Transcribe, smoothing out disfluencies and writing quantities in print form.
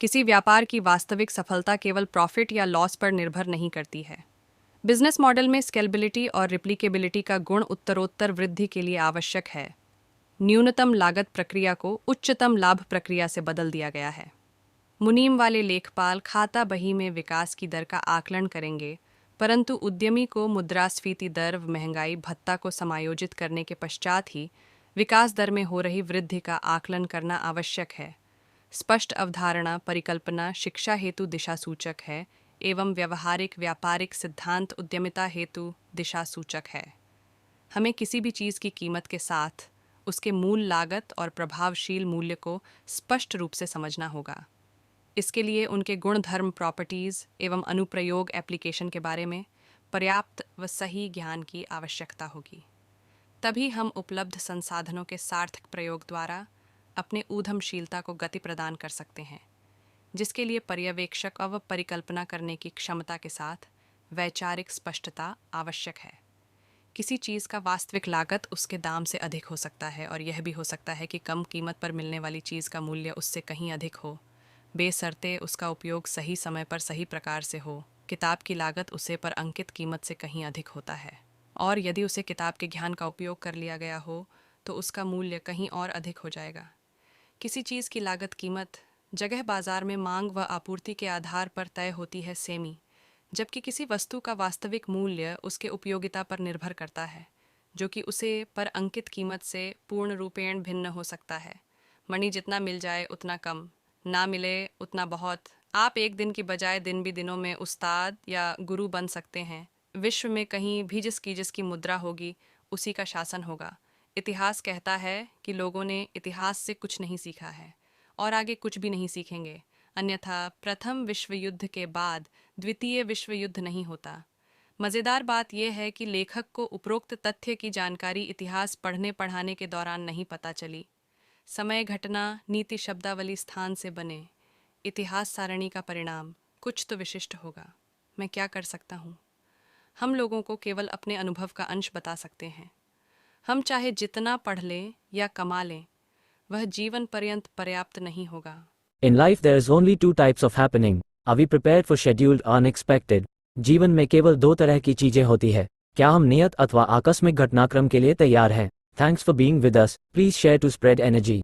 किसी व्यापार की वास्तविक सफलता केवल प्रॉफिट या लॉस पर निर्भर नहीं करती है। बिजनेस मॉडल में स्केलेबिलिटी और रिप्लिकेबिलिटी का गुण उत्तरोत्तर वृद्धि के लिए आवश्यक है। न्यूनतम लागत प्रक्रिया को उच्चतम लाभ प्रक्रिया से बदल दिया गया है। मुनीम वाले लेखपाल खाता बही में विकास की दर का आकलन करेंगे, परंतु उद्यमी को मुद्रास्फीति दर व महंगाई भत्ता को समायोजित करने के पश्चात ही विकास दर में हो रही वृद्धि का आकलन करना आवश्यक है। स्पष्ट अवधारणा परिकल्पना शिक्षा हेतु दिशा सूचक है एवं व्यवहारिक व्यापारिक सिद्धांत उद्यमिता हेतु दिशा सूचक है। हमें किसी भी चीज़ की कीमत के साथ उसके मूल लागत और प्रभावशील मूल्य को स्पष्ट रूप से समझना होगा। इसके लिए उनके गुणधर्म प्रॉपर्टीज़ एवं अनुप्रयोग एप्लीकेशन के बारे में पर्याप्त व सही ज्ञान की आवश्यकता होगी। तभी हम उपलब्ध संसाधनों के सार्थक प्रयोग द्वारा अपने ऊधमशीलता को गति प्रदान कर सकते हैं, जिसके लिए पर्यवेक्षक व परिकल्पना करने की क्षमता के साथ वैचारिक स्पष्टता आवश्यक है। किसी चीज़ का वास्तविक लागत उसके दाम से अधिक हो सकता है और यह भी हो सकता है कि कम कीमत पर मिलने वाली चीज़ का मूल्य उससे कहीं अधिक हो, बेशर्ते उसका उपयोग सही समय पर सही प्रकार से हो। किताब की लागत उसे पर अंकित कीमत से कहीं अधिक होता है, और यदि उसे किताब के ज्ञान का उपयोग कर लिया गया हो तो उसका मूल्य कहीं और अधिक हो जाएगा। किसी चीज़ की लागत कीमत जगह बाजार में मांग व आपूर्ति के आधार पर तय होती है सेमी, जबकि किसी वस्तु का वास्तविक मूल्य उसके उपयोगिता पर निर्भर करता है, जो कि उसे पर अंकित कीमत से पूर्ण रूपेण भिन्न हो सकता है। मणि जितना मिल जाए उतना कम, ना मिले उतना बहुत। आप एक दिन की बजाय दिन भी दिनों में उस्ताद या गुरु बन सकते हैं। विश्व में कहीं भी जिसकी मुद्रा होगी उसी का शासन होगा। इतिहास कहता है कि लोगों ने इतिहास से कुछ नहीं सीखा है और आगे कुछ भी नहीं सीखेंगे, अन्यथा प्रथम विश्व युद्ध के बाद द्वितीय विश्व युद्ध नहीं होता। मज़ेदार बात यह है कि लेखक को उपरोक्त तथ्य की जानकारी इतिहास पढ़ने पढ़ाने के दौरान नहीं पता चली। समय घटना नीति शब्दावली स्थान से बने इतिहास सारणी का परिणाम कुछ तो विशिष्ट होगा। मैं क्या कर सकता हूँ? हम लोगों को केवल अपने अनुभव का अंश बता सकते हैं। हम चाहे जितना पढ़ लें या कमा लें, वह जीवन पर्यंत पर्याप्त नहीं होगा। In life there is only two types of happening. Are we prepared for scheduled or unexpected? जीवन में केवल दो तरह की चीजें होती है। क्या हम नियत अथवा आकस्मिक घटनाक्रम के लिए तैयार हैं? Thanks for being with us. Please share to spread energy.